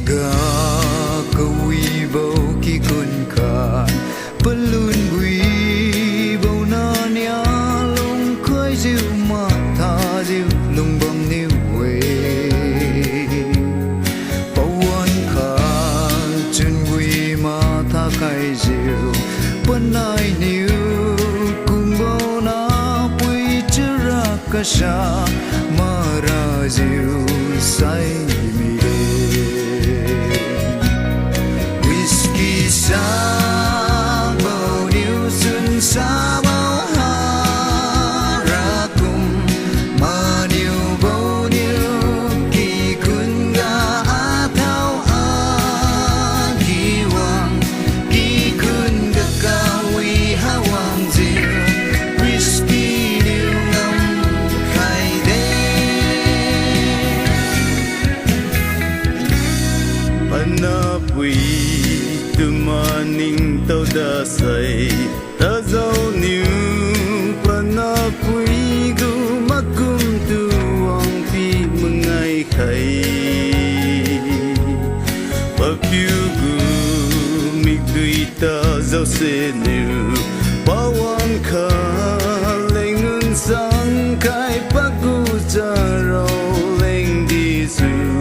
ga kawi bo ki kun ka pelun bui bo na nya long khơi diu ma tha diu lung bang niu we pawan kha chun bui ma tha kai diu panai niu kum bo na bui chira ka sha ma ra diu sai sa bao ha ra cùng mà điều bao nhiêu kỳ kun ga a thao a kỳ hoàng kỳ kun ga cao uy ha hoàng diệu whisky điều ngâm khai đêm Panapui tumaning tao da say ta dâu niu panapui gu makum tu ang pi mengai khai papiu gu mig dui ta dâu se niu pawan kha lengun sang kai pagu cha rau leng di su